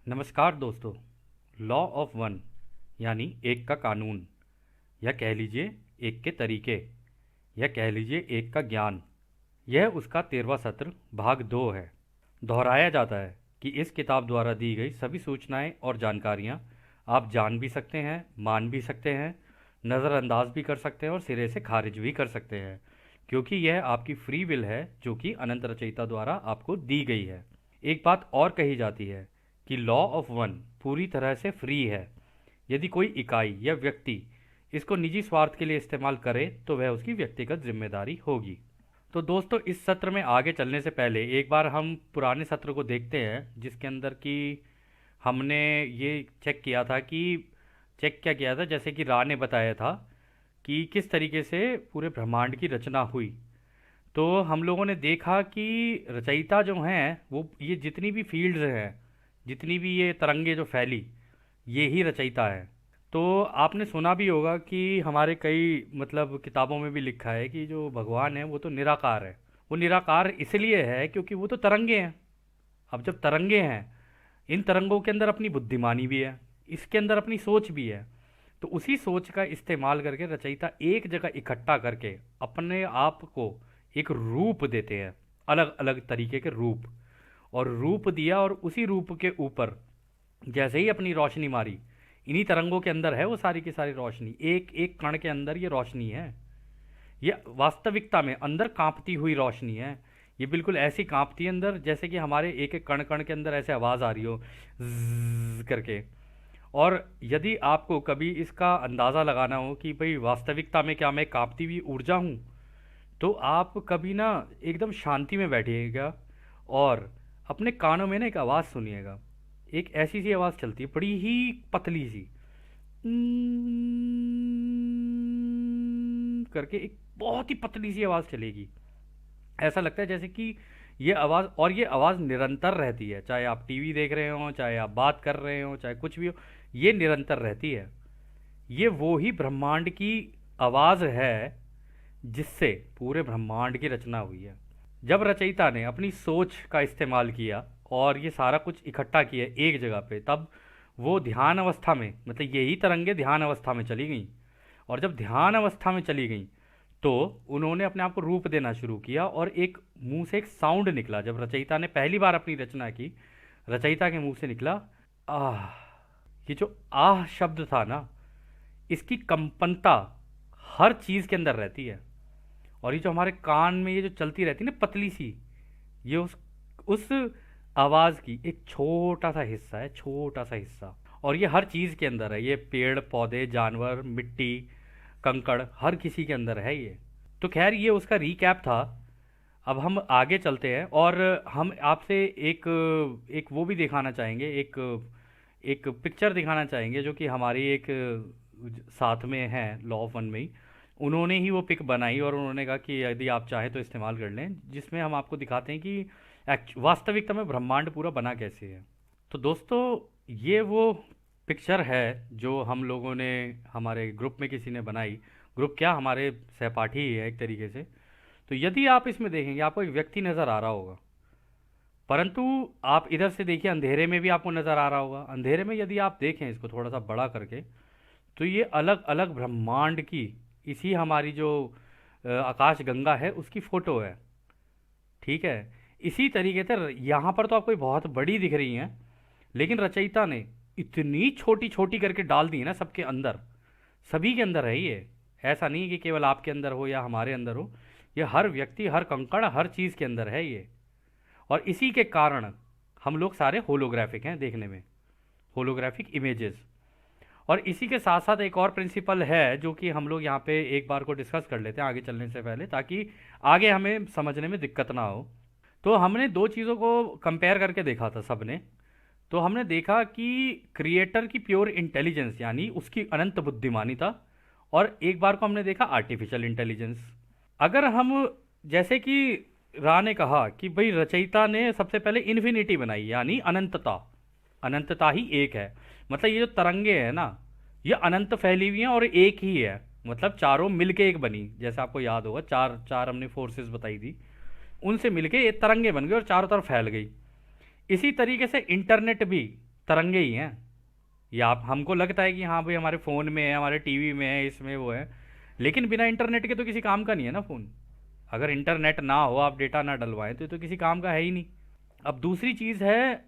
नमस्कार दोस्तों। Law of one यानी एक का कानून, या कह लीजिए एक के तरीके, या कह लीजिए एक का ज्ञान, यह उसका 13वां सत्र भाग 2 है। दोहराया जाता है कि इस किताब द्वारा दी गई सभी सूचनाएं और जानकारियां आप जान भी सकते हैं, मान भी सकते हैं, नज़रअंदाज भी कर सकते हैं और सिरे से खारिज भी कर सकते हैं, क्योंकि यह आपकी फ्री विल है जो कि अनंत रचयिता द्वारा आपको दी गई है। एक बात और कही जाती है कि लॉ ऑफ वन पूरी तरह से फ्री है। यदि कोई इकाई या व्यक्ति इसको निजी स्वार्थ के लिए इस्तेमाल करे तो वह उसकी व्यक्तिगत जिम्मेदारी होगी। तो दोस्तों, इस सत्र में आगे चलने से पहले एक बार हम पुराने सत्र को देखते हैं, जिसके अंदर कि हमने ये चेक क्या किया था, जैसे कि रा ने बताया था कि किस तरीके से पूरे ब्रह्मांड की रचना हुई। तो हम लोगों ने देखा कि रचयिता जो हैं वो ये जितनी भी फील्ड्स हैं, जितनी भी ये तरंगे जो फैली, ये ही रचयिता है। तो आपने सुना भी होगा कि हमारे कई किताबों में भी लिखा है कि जो भगवान है वो तो निराकार है। वो निराकार इसलिए है क्योंकि वो तो तरंगे हैं। अब जब तरंगे हैं, इन तरंगों के अंदर अपनी बुद्धिमानी भी है, इसके अंदर अपनी सोच भी है। तो उसी सोच का इस्तेमाल करके रचयिता एक जगह इकट्ठा करके अपने आप को एक रूप देते हैं, अलग अलग तरीके के रूप। और रूप दिया और उसी रूप के ऊपर जैसे ही अपनी रोशनी मारी, इन्हीं तरंगों के अंदर है वो सारी की सारी रोशनी, एक एक कण के अंदर ये रोशनी है। ये वास्तविकता में अंदर कांपती हुई रोशनी है। ये बिल्कुल ऐसी कांपती है अंदर जैसे कि हमारे एक एक कण कण के अंदर ऐसे आवाज़ आ रही हो, ज़्ज़ करके। और यदि आपको कभी इसका अंदाज़ा लगाना हो कि भाई वास्तविकता में क्या मैं कांपती हुई ऊर्जा हूँ, तो आप कभी ना एकदम शांति में बैठिएगा और अपने कानों में ना एक आवाज़ सुनिएगा। एक ऐसी सी आवाज़ चलती है, बड़ी ही पतली सी, करके एक बहुत ही पतली सी आवाज़ चलेगी। ऐसा लगता है जैसे कि ये आवाज़ निरंतर रहती है, चाहे आप टीवी देख रहे हो, चाहे आप बात कर रहे हो, चाहे कुछ भी हो, ये निरंतर रहती है। ये वो ही ब्रह्मांड की आवाज़ है जिससे पूरे ब्रह्मांड की रचना हुई है। जब रचयिता ने अपनी सोच का इस्तेमाल किया और ये सारा कुछ इकट्ठा किया एक जगह पे, तब वो ध्यान अवस्था में, यही तरंगे ध्यान अवस्था में चली गई। और जब ध्यान अवस्था में चली गई तो उन्होंने अपने आप को रूप देना शुरू किया और एक मुंह से एक साउंड निकला। जब रचयिता ने पहली बार अपनी रचना की, रचयिता के मुंह से निकला आह। ये जो आह शब्द था ना, इसकी कंपनता हर चीज़ के अंदर रहती है। और ये जो हमारे कान में ये जो चलती रहती है ना पतली सी, ये उस आवाज़ की एक छोटा सा हिस्सा है, छोटा सा हिस्सा। और ये हर चीज़ के अंदर है, ये पेड़ पौधे, जानवर, मिट्टी, कंकड़, हर किसी के अंदर है ये। तो खैर, ये उसका रीकैप था। अब हम आगे चलते हैं और हम आपसे एक एक वो भी दिखाना चाहेंगे, एक एक पिक्चर दिखाना चाहेंगे जो कि हमारी एक साथ में है लॉ ऑफ वन में ही। उन्होंने ही वो पिक बनाई और उन्होंने कहा कि यदि आप चाहें तो इस्तेमाल कर लें, जिसमें हम आपको दिखाते हैं कि वास्तविकता में ब्रह्मांड पूरा बना कैसे है। तो दोस्तों, ये वो पिक्चर है जो हम लोगों ने हमारे ग्रुप में किसी ने बनाई। ग्रुप क्या, हमारे सहपाठी ही है एक तरीके से। तो यदि आप इसमें देखेंगे, आपको एक व्यक्ति नज़र आ रहा होगा, परंतु आप इधर से देखिए, अंधेरे में भी आपको नज़र आ रहा होगा। अंधेरे में यदि आप देखें इसको थोड़ा सा बड़ा करके, तो ये अलग अलग ब्रह्मांड की, इसी हमारी जो आकाश गंगा है उसकी फ़ोटो है। ठीक है। इसी तरीके से यहाँ पर तो आपको ये बहुत बड़ी दिख रही हैं, लेकिन रचयिता ने इतनी छोटी छोटी करके डाल दी है ना सबके अंदर। सभी के अंदर है ये। ऐसा नहीं है कि केवल आपके अंदर हो या हमारे अंदर हो, ये हर व्यक्ति, हर कंकड़, हर चीज़ के अंदर है ये। और इसी के कारण हम लोग सारे होलोग्राफिक हैं देखने में, होलोग्राफिक इमेजेस। और इसी के साथ साथ एक और प्रिंसिपल है जो कि हम लोग यहाँ पे एक बार को डिस्कस कर लेते हैं आगे चलने से पहले, ताकि आगे हमें समझने में दिक्कत ना हो। तो हमने दो चीज़ों को कंपेयर करके देखा था सबने। तो हमने देखा कि क्रिएटर की प्योर इंटेलिजेंस यानी उसकी अनंत बुद्धिमानी था, और एक बार को हमने देखा आर्टिफिशियल इंटेलिजेंस। अगर हम, जैसे कि रा ने कहा कि भाई रचयिता ने सबसे पहले इन्फिनिटी बनाई यानी अनंतता, अनंतता ही एक है। ये जो तरंगे हैं ना, ये अनंत फैली हुई हैं और एक ही है। चारों मिलके एक बनी, जैसे आपको याद होगा चार चार हमने फोर्सेस बताई थी, उनसे मिलके ये तरंगे बन गई और चारों तरफ फैल गई। इसी तरीके से इंटरनेट भी तरंगे ही हैं। ये आप हमको लगता है कि हाँ भाई हमारे फ़ोन में है, हमारे टीवी में है, इसमें वो है, लेकिन बिना इंटरनेट के तो किसी काम का नहीं है ना फ़ोन। अगर इंटरनेट ना हो, आप डेटा ना डलवाएं, तो ये तो किसी काम का है ही नहीं। अब दूसरी चीज़ है,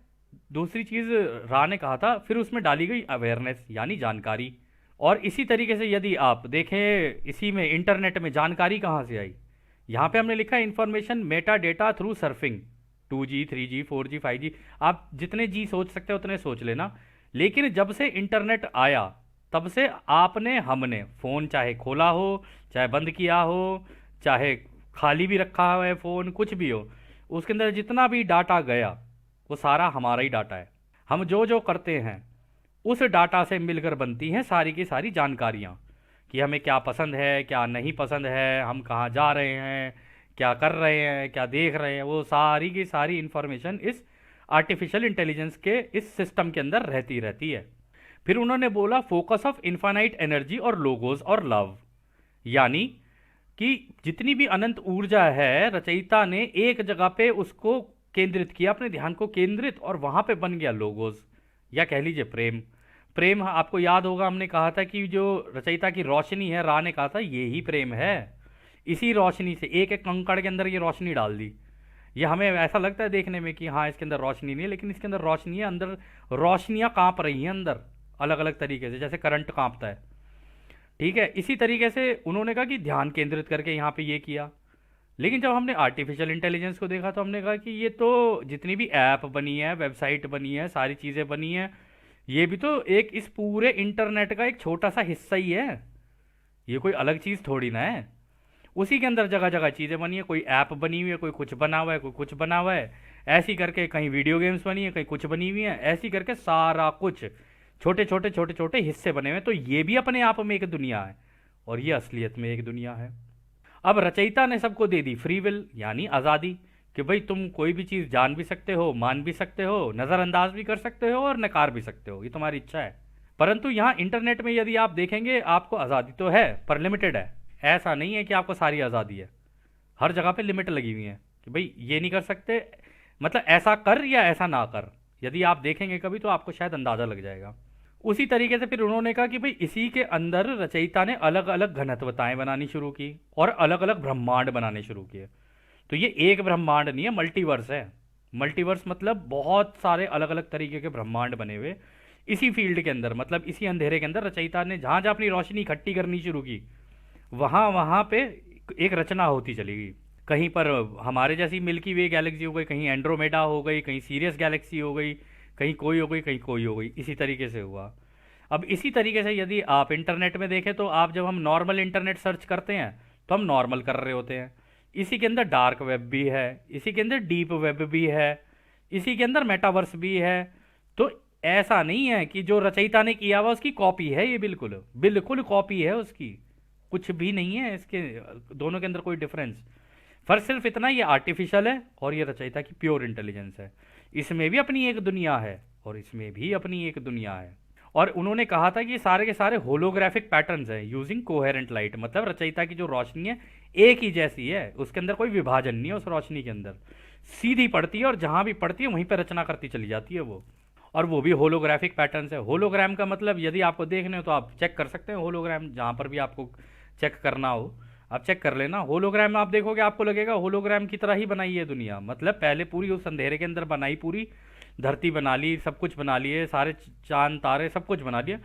दूसरी चीज़ रा ने कहा था, फिर उसमें डाली गई अवेयरनेस यानी जानकारी। और इसी तरीके से यदि आप देखें, इसी में इंटरनेट में जानकारी कहाँ से आई, यहाँ पे हमने लिखा है information Meta data through surfing. 2G 3G 4G 5G, आप जितने जी सोच सकते हो उतने सोच लेना। लेकिन जब से इंटरनेट आया, तब से आपने हमने फ़ोन चाहे खोला हो, चाहे बंद किया हो, चाहे खाली भी रखा हुआ है फ़ोन, कुछ भी हो, उसके अंदर जितना भी डाटा गया वो सारा हमारा ही डाटा है। हम जो जो करते हैं उस डाटा से मिलकर बनती हैं सारी की सारी जानकारियाँ, कि हमें क्या पसंद है, क्या नहीं पसंद है, हम कहाँ जा रहे हैं, क्या कर रहे हैं, क्या देख रहे हैं, वो सारी की सारी इंफॉर्मेशन इस आर्टिफिशियल इंटेलिजेंस के इस सिस्टम के अंदर रहती रहती है। फिर उन्होंने बोला फोकस ऑफ इन्फानाइट एनर्जी और लोगोस और लव, यानी कि जितनी भी अनंत ऊर्जा है, रचयिता ने एक जगह पे उसको केंद्रित किया, अपने ध्यान को केंद्रित, और वहां पे बन गया लोगोस, या कह लीजिए प्रेम। प्रेम, आपको याद होगा हमने कहा था कि जो रचयिता की रोशनी है, रा ने कहा था ये ही प्रेम है। इसी रोशनी से एक एक कंकड़ के अंदर ये रोशनी डाल दी। ये हमें ऐसा लगता है देखने में कि हाँ इसके अंदर रोशनी नहीं है, लेकिन इसके अंदर रोशनी है, अंदर रोशनियां कांप रही हैं अंदर, अलग अलग तरीके से, जैसे करंट कांपता है। ठीक है, इसी तरीके से उन्होंने कहा कि ध्यान केंद्रित करके यहाँ पे ये किया। लेकिन जब हमने आर्टिफिशियल इंटेलिजेंस को देखा, तो हमने कहा कि ये तो जितनी भी ऐप बनी है, वेबसाइट बनी है, सारी चीज़ें बनी हैं, ये भी तो एक इस पूरे इंटरनेट का एक छोटा सा हिस्सा ही है। ये कोई अलग चीज़ थोड़ी ना है। उसी के अंदर जगह जगह चीज़ें बनी है, कोई ऐप बनी हुई है, कोई कुछ बना हुआ है, कोई कुछ बना हुआ है, ऐसी करके कहीं वीडियो गेम्स बनी है, कहीं कुछ बनी हुई है, ऐसी करके सारा कुछ छोटे छोटे छोटे छोटे हिस्से बने हुए हैं। तो ये भी अपने आप में एक दुनिया है, और ये असलियत में एक दुनिया है। अब रचयिता ने सबको दे दी फ्री विल यानी आज़ादी, कि भाई तुम कोई भी चीज़ जान भी सकते हो, मान भी सकते हो, नज़रअंदाज भी कर सकते हो और नकार भी सकते हो, ये तुम्हारी इच्छा है। परंतु यहाँ इंटरनेट में यदि आप देखेंगे, आपको आज़ादी तो है पर लिमिटेड है। ऐसा नहीं है कि आपको सारी आज़ादी है, हर जगह पे लिमिट लगी हुई है कि भाई ये नहीं कर सकते, मतलब ऐसा कर या ऐसा ना कर। यदि आप देखेंगे कभी तो आपको शायद अंदाज़ा लग जाएगा। उसी तरीके से फिर उन्होंने कहा कि भाई इसी के अंदर रचयिता ने अलग अलग घनत्वताएं बनानी शुरू की और अलग अलग ब्रह्मांड बनाने शुरू किए। तो ये एक ब्रह्मांड नहीं है, मल्टीवर्स है। मल्टीवर्स मतलब बहुत सारे अलग अलग तरीके के ब्रह्मांड बने हुए इसी फील्ड के अंदर, मतलब इसी अंधेरे के अंदर रचयिता ने जहाँ जहाँ अपनी रोशनी इकट्ठी करनी शुरू की, वहाँ वहाँ पे एक रचना होती चली गई। कहीं पर हमारे जैसी मिल्की वे गैलेक्सी हो गई, कहीं एंड्रोमेडा हो गई, कहीं सीरियस गैलेक्सी हो गई, कहीं कोई हो गई, कहीं कोई हो गई, इसी तरीके से हुआ। अब इसी तरीके से यदि आप इंटरनेट में देखें, तो आप जब हम नॉर्मल इंटरनेट सर्च करते हैं तो हम नॉर्मल कर रहे होते हैं। इसी के अंदर डार्क वेब भी है, इसी के अंदर डीप वेब भी है, इसी के अंदर मेटावर्स भी है। तो ऐसा नहीं है कि जो रचयिता ने किया हुआ उसकी कॉपी है, ये बिल्कुल बिल्कुल कॉपी है उसकी, कुछ भी नहीं है इसके दोनों के अंदर कोई डिफरेंस। फर्क सिर्फ इतना, ये आर्टिफिशियल है और ये रचयिता की प्योर इंटेलिजेंस है। इसमें भी अपनी एक दुनिया है और इसमें भी अपनी एक दुनिया है। और उन्होंने कहा था कि ये सारे के सारे होलोग्राफिक पैटर्न्स हैं यूजिंग कोहेरेंट लाइट, मतलब रचयिता की जो रोशनी है एक ही जैसी है, उसके अंदर कोई विभाजन नहीं है, उस रोशनी के अंदर सीधी पड़ती है और जहां भी पड़ती है वहीं पर रचना करती चली जाती है वो। और वो भी होलोग्राफिक पैटर्न्स है। होलोग्राम का मतलब यदि आपको देखने हो तो आप चेक कर सकते हैं, होलोग्राम जहां पर भी आपको चेक करना हो आप चेक कर लेना। होलोग्राम में आप देखोगे आपको लगेगा होलोग्राम की तरह ही बनाई है दुनिया, मतलब पहले पूरी उस अंधेरे के अंदर बनाई, पूरी धरती बना ली, सब कुछ बना लिए, सारे चांद तारे सब कुछ बना लिया,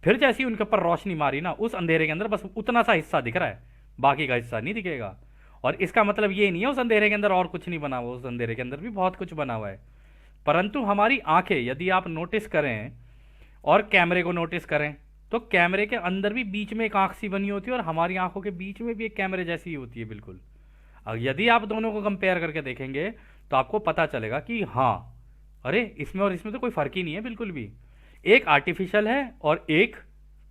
फिर जैसी उनके ऊपर रोशनी मारी ना, उस अंधेरे के अंदर बस उतना सा हिस्सा दिख रहा है, बाकी का हिस्सा नहीं दिखेगा। और इसका मतलब ये नहीं है उस अंधेरे के अंदर और कुछ नहीं बना हुआ, उस अंधेरे के अंदर भी बहुत कुछ बना हुआ है। परंतु हमारी आंखें यदि आप नोटिस करें और कैमरे को नोटिस करें, तो कैमरे के अंदर भी बीच में एक आंख सी बनी होती है और हमारी आंखों के बीच में भी एक कैमरे जैसी ही होती है बिल्कुल। अब यदि आप दोनों को कंपेयर करके देखेंगे तो आपको पता चलेगा कि हाँ, अरे इसमें और इसमें तो कोई फर्क ही नहीं है बिल्कुल भी। एक आर्टिफिशियल है और एक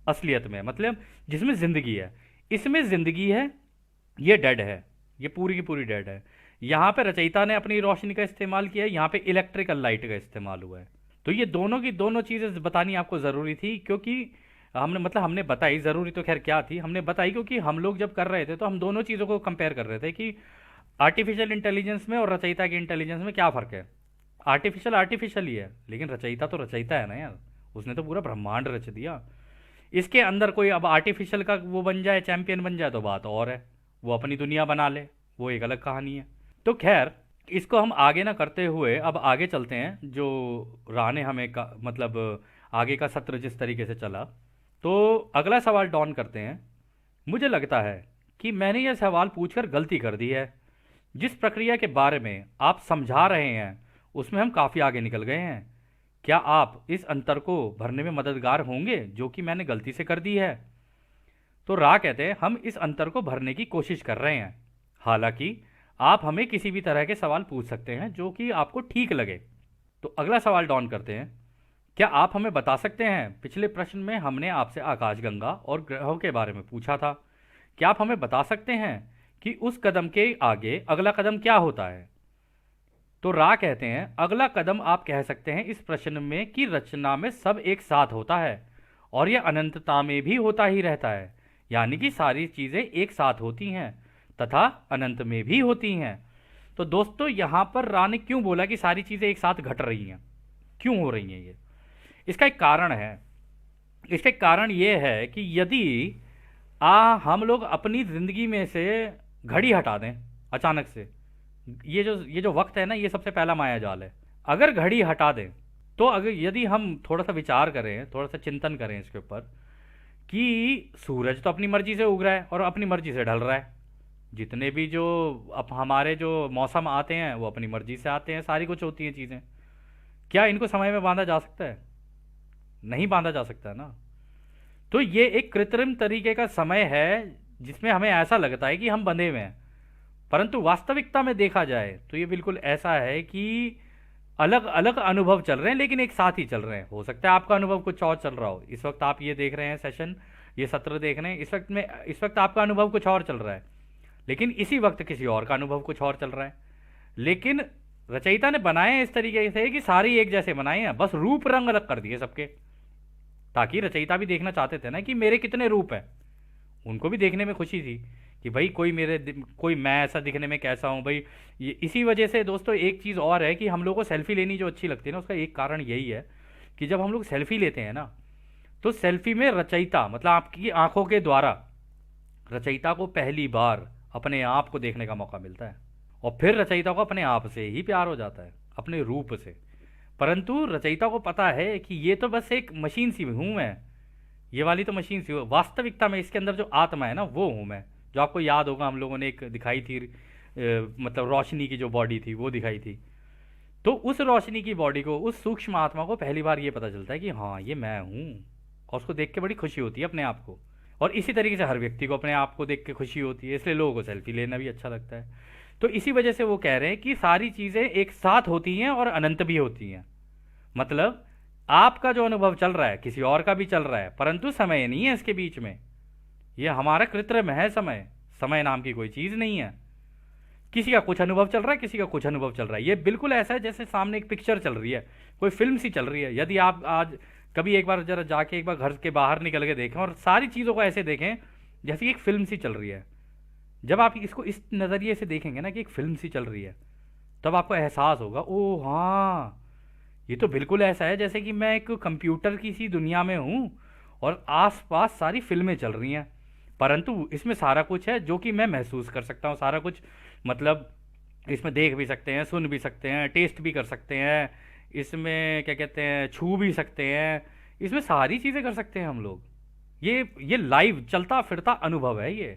असलियत में, मतलब जिसमें जिंदगी है। इसमें जिंदगी है, ये डेड है, ये पूरी की पूरी डेड है। यहाँ पे रचयिता ने अपनी रोशनी का इस्तेमाल किया है, यहाँ पे इलेक्ट्रिकल लाइट का इस्तेमाल हुआ है। तो ये दोनों की दोनों चीज़ें बतानी आपको ज़रूरी थी, क्योंकि हमने बताई, ज़रूरी तो खैर क्या थी, हमने बताई क्योंकि हम लोग जब कर रहे थे तो हम दोनों चीज़ों को कंपेयर कर रहे थे कि आर्टिफिशियल इंटेलिजेंस में और रचयिता की इंटेलिजेंस में क्या फ़र्क है। आर्टिफिशियल आर्टिफिशियल ही है, लेकिन रचयिता तो रचयिता है ना यार, उसने तो पूरा ब्रह्मांड रच दिया। इसके अंदर कोई अब आर्टिफिशियल का वो बन जाए, चैंपियन बन जाए तो बात और है, वो अपनी दुनिया बना ले, वो एक अलग कहानी है। तो खैर, इसको हम आगे ना करते हुए अब आगे चलते हैं। जो राह ने हमें मतलब आगे का सत्र जिस तरीके से चला, तो अगला सवाल डॉन करते हैं। मुझे लगता है कि मैंने यह सवाल पूछकर गलती कर दी है। जिस प्रक्रिया के बारे में आप समझा रहे हैं उसमें हम काफ़ी आगे निकल गए हैं। क्या आप इस अंतर को भरने में मददगार होंगे जो कि मैंने गलती से कर दी है? तो रा कहते हैं हम इस अंतर को भरने की कोशिश कर रहे हैं। हालांकि आप हमें किसी भी तरह के सवाल पूछ सकते हैं जो कि आपको ठीक लगे। तो अगला सवाल डॉन करते हैं। क्या आप हमें बता सकते हैं, पिछले प्रश्न में हमने आपसे आकाशगंगा और ग्रहों के बारे में पूछा था, क्या आप हमें बता सकते हैं कि उस कदम के आगे अगला कदम क्या होता है? तो रा कहते हैं अगला कदम आप कह सकते हैं इस प्रश्न में कि रचना में सब एक साथ होता है और यह अनंतता में भी होता ही रहता है, यानी कि सारी चीज़ें एक साथ होती हैं तथा अनंत में भी होती हैं। तो दोस्तों यहाँ पर रा ने क्यों बोला कि सारी चीज़ें एक साथ घट रही हैं, क्यों हो रही हैं ये? इसका एक कारण है। इसका एक कारण ये है कि यदि हम लोग अपनी ज़िंदगी में से घड़ी हटा दें अचानक से, ये जो वक्त है ना, ये सबसे पहला माया जाल है। अगर घड़ी हटा दें तो अगर यदि हम थोड़ा सा विचार करें, थोड़ा सा चिंतन करें इसके ऊपर कि सूरज तो अपनी मर्जी से उग रहा है और अपनी मर्जी से ढल रहा है, जितने भी जो अब हमारे जो मौसम आते हैं वो अपनी मर्जी से आते हैं, सारी कुछ होती हैं चीज़ें। क्या इनको समय में बांधा जा सकता है? नहीं बांधा जा सकता है ना। तो ये एक कृत्रिम तरीके का समय है जिसमें हमें ऐसा लगता है कि हम बंधे हुए हैं, परंतु वास्तविकता में देखा जाए तो ये बिल्कुल ऐसा है कि अलग अलग अनुभव चल रहे हैं लेकिन एक साथ ही चल रहे हैं। हो सकता है आपका अनुभव कुछ और चल रहा हो, इस वक्त आप ये देख रहे हैं सेशन, ये सत्र देख रहे हैं, इस वक्त आपका अनुभव कुछ और चल रहा है, लेकिन इसी वक्त किसी और का अनुभव कुछ और चल रहा है। लेकिन रचयिता ने बनाए हैं इस तरीके से कि सारे एक जैसे बनाए हैं, बस रूप रंग अलग कर दिए सबके, ताकि रचयिता भी देखना चाहते थे ना कि मेरे कितने रूप हैं। उनको भी देखने में खुशी थी कि भाई कोई मैं ऐसा दिखने में कैसा हूँ भाई। ये इसी वजह से दोस्तों एक चीज़ और है कि हम लोग को सेल्फी लेनी जो अच्छी लगती है ना, उसका एक कारण यही है कि जब हम लोग सेल्फी लेते हैं ना, तो सेल्फी में रचयिता मतलब आपकी आंखों के द्वारा रचयिता को पहली बार अपने आप को देखने का मौका मिलता है और फिर रचयिता को अपने आप से ही प्यार हो जाता है, अपने रूप से। परंतु रचयिता को पता है कि ये तो बस एक मशीन सी हूँ मैं, ये वाली तो मशीन सी हूँ, वास्तविकता में इसके अंदर जो आत्मा है ना वो हूँ मैं। जो आपको याद होगा हम लोगों ने एक दिखाई थी मतलब रोशनी की जो बॉडी थी वो दिखाई थी। तो उस रोशनी की बॉडी को, उस सूक्ष्म आत्मा को पहली बार ये पता चलता है कि हाँ ये मैं हूँ, और उसको देख के बड़ी खुशी होती है अपने आप को। और इसी तरीके से हर व्यक्ति को अपने आप को देख के खुशी होती है, इसलिए लोगों को सेल्फी लेना भी अच्छा लगता है। तो इसी वजह से वो कह रहे हैं कि सारी चीज़ें एक साथ होती हैं और अनंत भी होती हैं। मतलब आपका जो अनुभव चल रहा है किसी और का भी चल रहा है, परंतु समय नहीं है इसके बीच में, ये हमारा कृत्रिम है समय, समय नाम की कोई चीज़ नहीं है। किसी का कुछ अनुभव चल रहा है, किसी का कुछ अनुभव चल रहा है। ये बिल्कुल ऐसा है जैसे सामने एक पिक्चर चल रही है, कोई फिल्म सी चल रही है। यदि आप आज कभी एक बार जरा जाके एक बार घर के बाहर निकल के देखें और सारी चीज़ों को ऐसे देखें जैसे कि एक फिल्म सी चल रही है, जब आप इसको इस नज़रिए से देखेंगे ना कि एक फिल्म सी चल रही है, तब आपको एहसास होगा ओ हाँ, ये तो बिल्कुल ऐसा है जैसे कि मैं एक कंप्यूटर की सी दुनिया में हूँ और आसपास सारी फिल्में चल रही हैं, परंतु इसमें सारा कुछ है जो कि मैं महसूस कर सकता हूँ। सारा कुछ मतलब इसमें देख भी सकते हैं, सुन भी सकते हैं, टेस्ट भी कर सकते हैं, इसमें क्या कहते हैं छू भी सकते हैं, इसमें सारी चीज़ें कर सकते हैं हम लोग। ये लाइव चलता फिरता अनुभव है ये।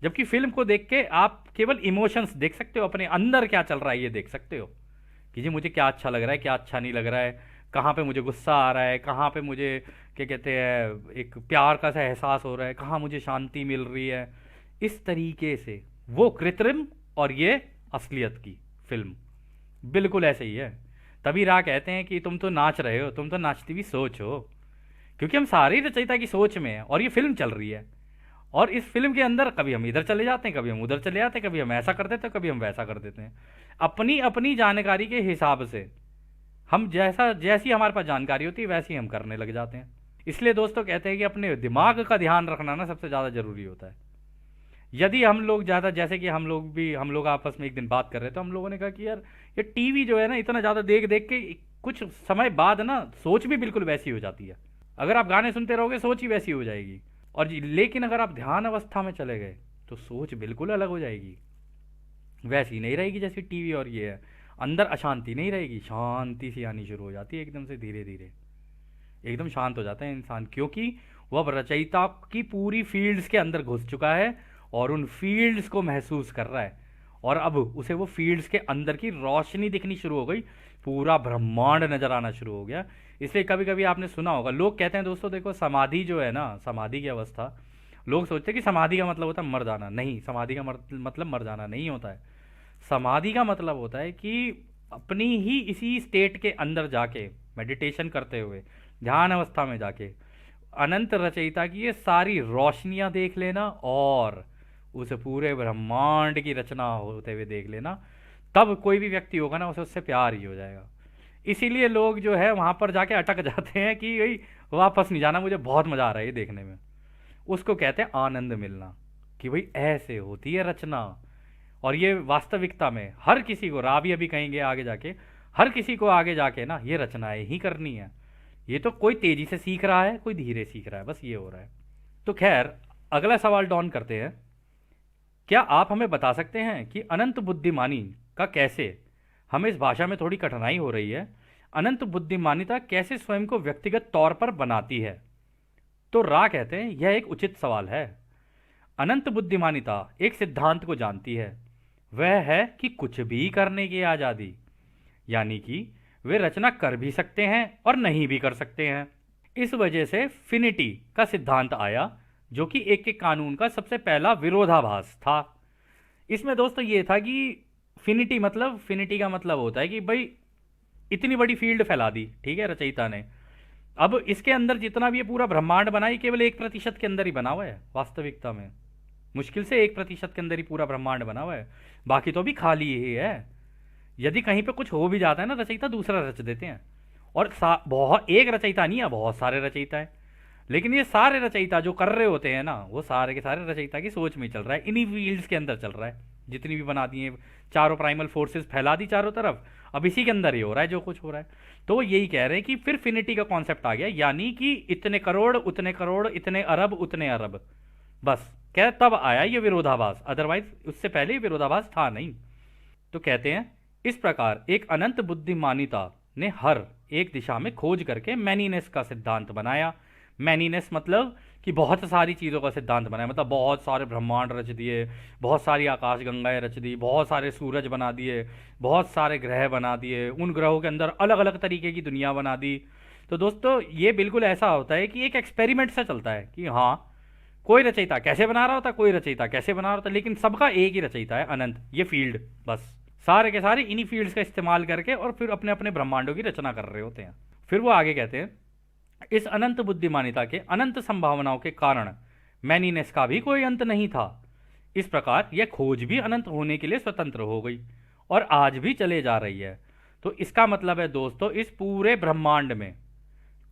जबकि फिल्म को देख के आप केवल इमोशंस देख सकते हो, अपने अंदर क्या चल रहा है ये देख सकते हो कि जी मुझे क्या अच्छा लग रहा है, क्या अच्छा नहीं लग रहा है, कहाँ पे मुझे गुस्सा आ रहा है, कहाँ पे मुझे क्या कहते हैं एक प्यार का सा एहसास हो रहा है, कहाँ मुझे शांति मिल रही है। इस तरीके से वो कृत्रिम और ये असलियत की फिल्म बिल्कुल ऐसे ही है। तभी रा कहते हैं कि तुम तो नाच रहे हो, तुम तो नाचती हुई सोच हो, क्योंकि हम सारी रचयिता की सोच में हैं और ये फिल्म चल रही है। और इस फिल्म के अंदर कभी हम इधर चले जाते हैं, कभी हम उधर चले जाते हैं, कभी हम ऐसा कर देते हैं, कभी हम वैसा कर देते हैं, अपनी अपनी जानकारी के हिसाब से। हम जैसी हमारे पास जानकारी होती है वैसी हम करने लग जाते हैं। इसलिए दोस्तों कहते हैं कि अपने दिमाग का ध्यान रखना ना सबसे ज़्यादा ज़रूरी होता है। यदि हम लोग ज़्यादा, जैसे कि हम लोग आपस में एक दिन बात कर रहे थे, तो हम लोगों ने कहा कि यार ये टीवी जो है ना, इतना ज़्यादा देख देख के कुछ समय बाद ना सोच भी बिल्कुल वैसी हो जाती है। अगर आप गाने सुनते रहोगे सोच ही वैसी हो जाएगी। और लेकिन अगर आप ध्यान अवस्था में चले गए तो सोच बिल्कुल अलग हो जाएगी, वैसी नहीं रहेगी जैसी टीवी और ये है। अंदर अशांति नहीं रहेगी, शांति सी आनी शुरू हो जाती है एकदम से, धीरे धीरे एकदम शांत हो जाता है इंसान, क्योंकि वह अब रचयिता की पूरी फील्ड्स के अंदर घुस चुका है और उन फील्ड्स को महसूस कर रहा है। और अब उसे वो फील्ड्स के अंदर की रोशनी दिखनी शुरू हो गई, पूरा ब्रह्मांड नजर आना शुरू हो गया। इसलिए कभी कभी आपने सुना होगा, लोग कहते हैं दोस्तों देखो, समाधि जो है ना, समाधि की अवस्था, लोग सोचते हैं कि समाधि का मतलब होता है मर जाना। नहीं, समाधि का मतलब मर जाना नहीं होता है। समाधि का मतलब होता है कि अपनी ही इसी स्टेट के अंदर जाके, मेडिटेशन करते हुए, ध्यान अवस्था में जाके अनंत रचयिता की ये सारी रोशनियां देख लेना और उस पूरे ब्रह्मांड की रचना होते हुए देख लेना। तब कोई भी व्यक्ति होगा ना, उसे उससे प्यार ही हो जाएगा। इसीलिए लोग जो है वहां पर जाके अटक जाते हैं कि भाई वापस नहीं जाना, मुझे बहुत मजा आ रहा है ये देखने में। उसको कहते हैं आनंद मिलना, कि भाई ऐसे होती है रचना। और ये वास्तविकता में हर किसी को, राबी अभी कहेंगे आगे जाके, हर किसी को आगे जाके ना ये रचनाएं ही करनी है। ये तो कोई तेजी से सीख रहा है, कोई धीरे सीख रहा है, बस ये हो रहा है। तो खैर, अगला सवाल डॉन करते हैं। क्या आप हमें बता सकते हैं कि अनंत बुद्धिमानी का कैसे, हमें इस भाषा में थोड़ी कठिनाई हो रही है, अनंत बुद्धिमानिता कैसे स्वयं को व्यक्तिगत तौर पर बनाती है? तो रा कहते हैं यह एक उचित सवाल है। अनंत बुद्धिमानिता एक सिद्धांत को जानती है, वह है कि कुछ भी करने की आजादी, यानी कि वे रचना कर भी सकते हैं और नहीं भी कर सकते हैं। इस वजह से फिनिटी का सिद्धांत आया, जो कि एक के कानून का सबसे पहला विरोधाभास था। इसमें दोस्तों ये था कि फिनिटी का मतलब होता है कि भाई इतनी बड़ी फील्ड फैला दी, ठीक है, रचयिता ने। अब इसके अंदर जितना भी ये पूरा ब्रह्मांड बना, ये केवल 1% के अंदर ही बना हुआ है वास्तविकता में। मुश्किल से 1% के अंदर ही पूरा ब्रह्मांड बना हुआ है, बाकी तो भी खाली ही है। यदि कहीं पे कुछ हो भी जाता है ना, रचयिता दूसरा रच देते हैं। और बहुत एक रचयिता नहीं है, बहुत सारे रचयिता है। लेकिन ये सारे रचयिता जो कर रहे होते हैं ना, वो सारे के सारे रचयिता की सोच में चल रहा है, इन्हीं फील्ड्स के अंदर चल रहा है। जितनी भी बना दी है, चारों प्राइमल फोर्सेस फैला दी चारों तरफ, अब इसी के अंदर ही हो रहा है जो कुछ हो रहा है। तो वो यही कह रहे हैं कि फिर फिनिटी का कॉन्सेप्ट आ गया, यानी कि इतने करोड़ उतने करोड़, इतने अरब उतने अरब, बस क्या तब आया ये विरोधाभास, अदरवाइज उससे पहले ये विरोधाभास था नहीं। तो कहते हैं इस प्रकार एक अनंत बुद्धिमानिता ने हर एक दिशा में खोज करके मैनीनेस का सिद्धांत बनाया। मैनीनेस मतलब कि बहुत सारी चीज़ों का सिद्धांत बनाया, मतलब बहुत सारे ब्रह्मांड रच दिए, बहुत सारी आकाश गंगाएं रच दी, बहुत सारे सूरज बना दिए, बहुत सारे ग्रह बना दिए, उन ग्रहों के अंदर अलग अलग तरीके की दुनिया बना दी। तो दोस्तों ये बिल्कुल ऐसा होता है कि एक एक्सपेरिमेंट सा चलता है कि हाँ, कोई रचयिता कैसे बना रहा होता, कोई रचयिता कैसे बना रहा होता, लेकिन सबका एक ही रचयिता है, अनंत, ये फील्ड, बस सारे के सारे इन्हीं फील्ड्स का इस्तेमाल करके और फिर अपने अपने ब्रह्मांडों की रचना कर रहे होते हैं। फिर वो आगे कहते हैं इस अनंत बुद्धिमानिता के अनंत संभावनाओं के कारण मैनीनेस का भी कोई अंत नहीं था। इस प्रकार यह खोज भी अनंत होने के लिए स्वतंत्र हो गई और आज भी चले जा रही है। तो इसका मतलब है दोस्तों, इस पूरे ब्रह्मांड में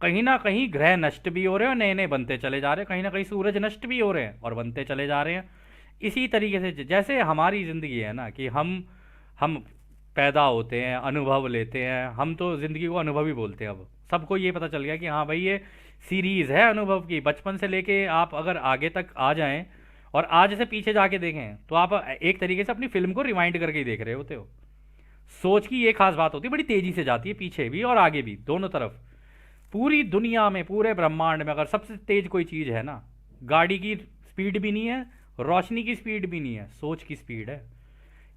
कहीं ना कहीं ग्रह नष्ट भी हो रहे हैं और नए नए बनते चले जा रहे हैं, कहीं ना कहीं सूरज नष्ट भी हो रहे हैं और बनते चले जा रहे हैं। इसी तरीके से जैसे हमारी ज़िंदगी है ना, कि हम पैदा होते हैं, अनुभव लेते हैं, हम तो ज़िंदगी को अनुभव ही बोलते हैं। अब सबको ये पता चल गया कि हाँ भाई ये सीरीज़ है अनुभव की, बचपन से लेके आप अगर आगे तक आ जाएं और आज से पीछे जाके देखें तो आप एक तरीके से अपनी फिल्म को रिवाइंड करके ही देख रहे होते हो। सोच की ये खास बात होती है, बड़ी तेज़ी से जाती है पीछे भी और आगे भी, दोनों तरफ। पूरी दुनिया में, पूरे ब्रह्मांड में अगर सबसे तेज कोई चीज़ है ना, गाड़ी की स्पीड भी नहीं है, रोशनी की स्पीड भी नहीं है, सोच की स्पीड है।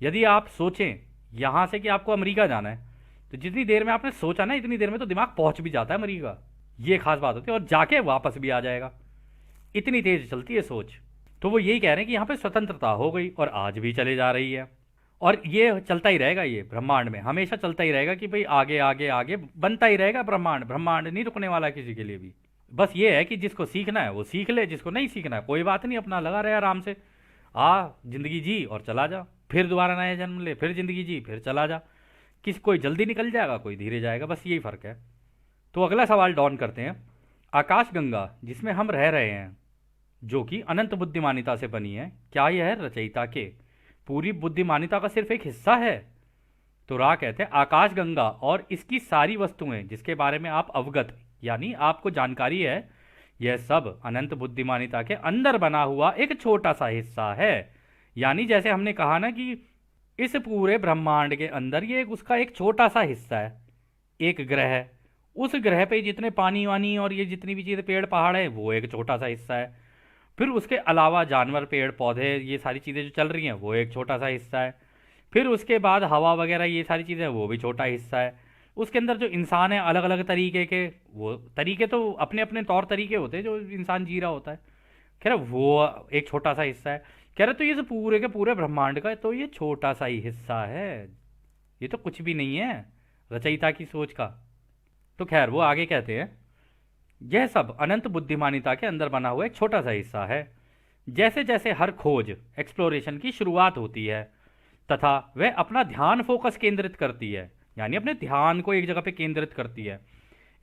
यदि आप सोचें यहाँ से कि आपको अमेरिका जाना है, तो जितनी देर में आपने सोचा ना, इतनी देर में तो दिमाग पहुँच भी जाता है अमेरिका। ये खास बात होती है, और जाके वापस भी आ जाएगा, इतनी तेज चलती है सोच। तो वो यही कह रहे हैं कि यहाँ पे स्वतंत्रता हो गई और आज भी चले जा रही है, और ये चलता ही रहेगा, ये ब्रह्मांड में हमेशा चलता ही रहेगा कि भाई आगे आगे आगे बनता ही रहेगा ब्रह्मांड। ब्रह्मांड नहीं रुकने वाला किसी के लिए भी। बस ये है कि जिसको सीखना है वो सीख ले, जिसको नहीं सीखना है कोई बात नहीं, अपना लगा रहे आराम से, जिंदगी जी और चला जा, फिर दोबारा नया जन्म ले, फिर जिंदगी जी, फिर चला जा। कोई जल्दी निकल जाएगा, कोई धीरे जाएगा, बस यही फ़र्क है। तो अगला सवाल डॉन करते हैं, आकाश गंगा जिसमें हम रह रहे हैं, जो कि अनंत बुद्धिमानिता से बनी है, क्या यह रचयिता के पूरी बुद्धिमानिता का सिर्फ एक हिस्सा है? तो रा कहते हैं आकाशगंगा और इसकी सारी वस्तुएं जिसके बारे में आप अवगत यानी आपको जानकारी है, यह सब अनंत बुद्धिमानिता के अंदर बना हुआ एक छोटा सा हिस्सा है। यानी जैसे हमने कहा ना कि इस पूरे ब्रह्मांड के अंदर ये उसका एक छोटा सा हिस्सा है, एक ग्रह है, उस ग्रह पे जितने पानी वानी और ये जितनी भी चीज़ें पेड़ पहाड़ है वो एक छोटा सा हिस्सा है। फिर उसके अलावा जानवर पेड़ पौधे ये सारी चीज़ें जो चल रही हैं वो एक छोटा सा हिस्सा है। फिर उसके बाद हवा वगैरह ये सारी चीज़ें वो भी छोटा हिस्सा है। उसके अंदर जो इंसान है अलग अलग तरीके के, वो तरीके तो अपने अपने तौर तरीके होते हैं जो इंसान जी रहा होता है, कह रहे वो एक छोटा सा हिस्सा है। कह रहे तो ये जो पूरे के पूरे ब्रह्मांड का तो ये छोटा सा ही हिस्सा है, ये तो कुछ भी नहीं है रचयिता की सोच का। तो खैर वो आगे कहते हैं यह सब अनंत बुद्धिमानिता के अंदर बना हुआ एक छोटा सा हिस्सा है। जैसे जैसे हर खोज एक्सप्लोरेशन की शुरुआत होती है तथा वह अपना ध्यान फोकस केंद्रित करती है, यानी अपने ध्यान को एक जगह पे केंद्रित करती है,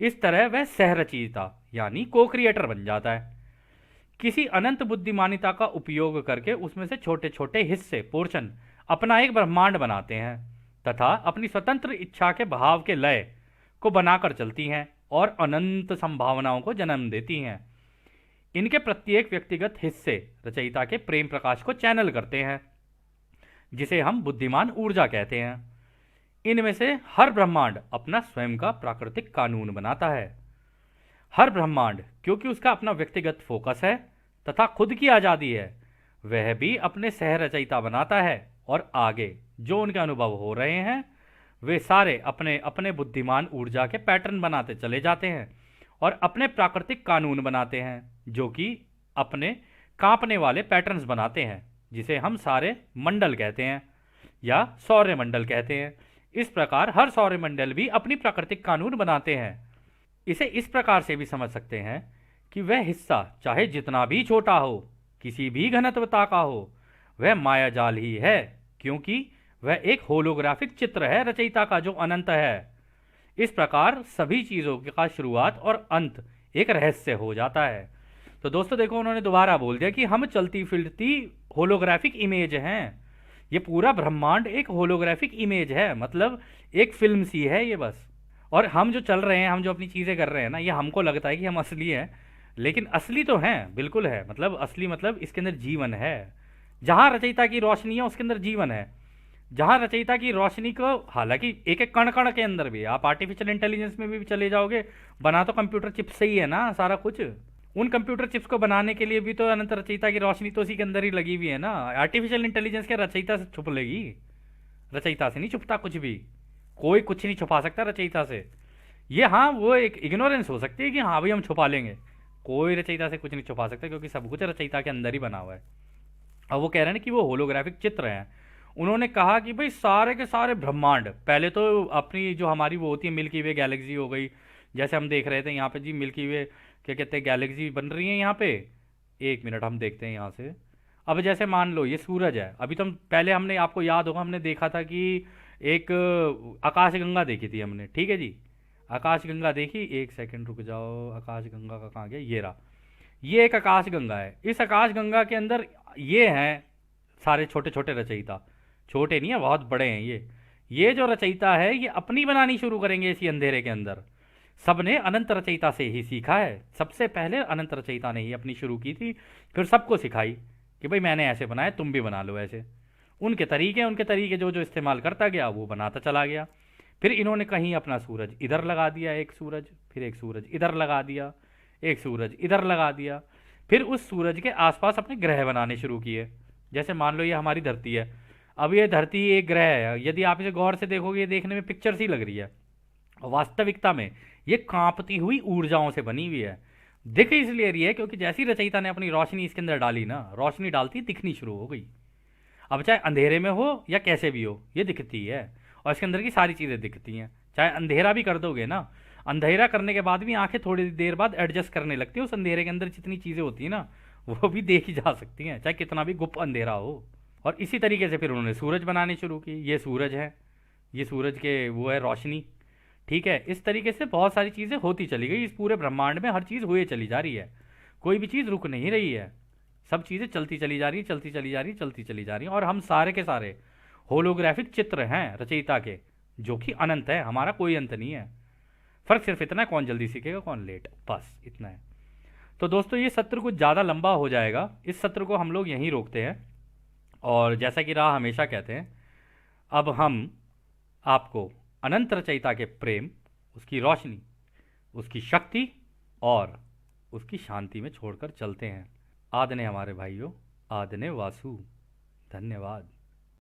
इस तरह वह सहरचयिता यानी को क्रिएटर बन जाता है। किसी अनंत बुद्धिमानिता का उपयोग करके उसमें से छोटे छोटे हिस्से पोर्शन अपना एक ब्रह्मांड बनाते हैं तथा अपनी स्वतंत्र इच्छा के भाव के लय को बनाकर चलती हैं और अनंत संभावनाओं को जन्म देती हैं। इनके प्रत्येक व्यक्तिगत हिस्से रचयिता के प्रेम प्रकाश को चैनल करते हैं जिसे हम बुद्धिमान ऊर्जा कहते हैं। इनमें से हर ब्रह्मांड अपना स्वयं का प्राकृतिक कानून बनाता है। हर ब्रह्मांड क्योंकि उसका अपना व्यक्तिगत फोकस है तथा खुद की आज़ादी है, वह भी अपने सह रचयिता बनाता है और आगे जो उनके अनुभव हो रहे हैं वे सारे अपने अपने बुद्धिमान ऊर्जा के पैटर्न बनाते चले जाते हैं और अपने प्राकृतिक कानून बनाते हैं जो कि अपने कांपने वाले पैटर्न्स बनाते हैं जिसे हम सारे मंडल कहते हैं या सौर्य मंडल कहते हैं। इस प्रकार हर सौर्य मंडल भी अपनी प्राकृतिक कानून बनाते हैं। इसे इस प्रकार से भी समझ सकते हैं कि वह हिस्सा चाहे जितना भी छोटा हो, किसी भी घनत्वता का हो, वह मायाजाल ही है क्योंकि वह एक होलोग्राफिक चित्र है रचयिता का जो अनंत है। इस प्रकार सभी चीज़ों का शुरुआत और अंत एक रहस्य हो जाता है। तो दोस्तों देखो उन्होंने दोबारा बोल दिया कि हम चलती फिरती होलोग्राफिक इमेज हैं। ये पूरा ब्रह्मांड एक होलोग्राफिक इमेज है, मतलब एक फिल्म सी है ये बस। और हम जो चल रहे हैं, हम जो अपनी चीज़ें कर रहे हैं ना, ये हमको लगता है कि हम असली हैं, लेकिन असली तो हैं, बिल्कुल है। मतलब असली मतलब इसके अंदर जीवन है। जहाँ रचयिता की रोशनी है उसके अंदर जीवन है। जहाँ रचयिता की रोशनी को हालांकि एक एक कण कण के अंदर भी, आप आर्टिफिशियल इंटेलिजेंस में भी चले जाओगे, बना तो कंप्यूटर चिप से ही है ना सारा कुछ। उन कंप्यूटर चिप्स को बनाने के लिए भी तो अनंत रचयिता की रोशनी तो उसी के अंदर ही लगी हुई है ना। आर्टिफिशियल इंटेलिजेंस के रचयिता से छुप लेगी? रचयिता से नहीं छुपता कुछ भी, कोई कुछ नहीं छुपा सकता रचयिता से। ये हाँ वो एक इग्नोरेंस हो सकती है कि हाँ भाई हम छुपा लेंगे, कोई रचयिता से कुछ नहीं छुपा सकता क्योंकि सब कुछ रचयिता के अंदर ही बना हुआ है। अब वो कह रहे हैं कि वो होलोग्राफिक चित्र हैं। उन्होंने कहा कि भाई सारे के सारे ब्रह्मांड, पहले तो अपनी जो हमारी वो होती है मिल्की वे गैलेक्सी हो गई, जैसे हम देख रहे थे यहाँ पे जी मिल्की वे क्या कहते हैं गैलेक्सी बन रही है यहाँ पे। एक मिनट हम देखते हैं यहाँ से। अब जैसे मान लो ये सूरज है, अभी तो पहले हमने, आपको याद होगा हमने देखा था कि एक आकाशगंगा देखी थी हमने, ठीक है जी, आकाशगंगा देखी। एक सेकंड रुक जाओ, आकाशगंगा का कहाँ गया, ये रहा, ये एक आकाशगंगा है। इस आकाशगंगा के अंदर ये हैं सारे छोटे छोटे रचयिता, छोटे नहीं है बहुत बड़े हैं ये जो रचयिता है ये अपनी बनानी शुरू करेंगे इसी अंधेरे के अंदर। सबने अनंत रचयिता से ही सीखा है, सबसे पहले अनंत रचयिता ने ही अपनी शुरू की थी, फिर सबको सिखाई कि भाई मैंने ऐसे बनाया तुम भी बना लो ऐसे। उनके तरीके जो जो इस्तेमाल करता गया वो बनाता चला गया। फिर इन्होंने कहीं अपना सूरज इधर लगा दिया, एक सूरज, फिर एक सूरज इधर लगा दिया, एक सूरज इधर लगा दिया, फिर उस सूरज के आसपास अपने ग्रह बनाने शुरू किए। जैसे मान लो ये हमारी धरती है, अब ये धरती एक ग्रह है, यदि आप इसे गौर से देखोगे ये देखने में पिक्चर सी लग रही है, वास्तविकता में ये कांपती हुई ऊर्जाओं से बनी हुई है। दिख इसलिए रही है क्योंकि जैसी रचयिता ने अपनी रोशनी इसके अंदर डाली ना, रोशनी डालती दिखनी शुरू हो गई। अब चाहे अंधेरे में हो या कैसे भी हो ये दिखती है, और इसके अंदर की सारी चीज़ें दिखती हैं। चाहे अंधेरा भी कर दोगे ना, अंधेरा करने के बाद भी आंखें थोड़ी देर बाद एडजस्ट करने लगती है, उस अंधेरे के अंदर जितनी चीज़ें होती हैं ना वो भी देखी जा सकती हैं, चाहे कितना भी गुप्त अंधेरा हो। और इसी तरीके से फिर उन्होंने सूरज बनाने शुरू की, ये सूरज है, ये सूरज के वो है रोशनी, ठीक है। इस तरीके से बहुत सारी चीज़ें होती चली गई, इस पूरे ब्रह्मांड में हर चीज़ हुए चली जा रही है, कोई भी चीज़ रुक नहीं रही है, सब चीज़ें चलती चली जा रही है, चलती चली जा रही है, चलती चली जा रही है। और हम सारे के सारे होलोग्राफिक चित्र हैं रचयिता के, जो कि अनंत है, हमारा कोई अंत नहीं है। फर्क सिर्फ इतना है, कौन जल्दी सीखेगा कौन लेट, बस इतना है। तो दोस्तों ये सत्र कुछ ज़्यादा लंबा हो जाएगा, इस सत्र को हम लोग यहीं रोकते हैं। और जैसा कि राह हमेशा कहते हैं, अब हम आपको अनंत रचयिता के प्रेम, उसकी रोशनी, उसकी शक्ति और उसकी शांति में छोड़कर चलते हैं। आदने हमारे भाइयों, आदने वासु। धन्यवाद।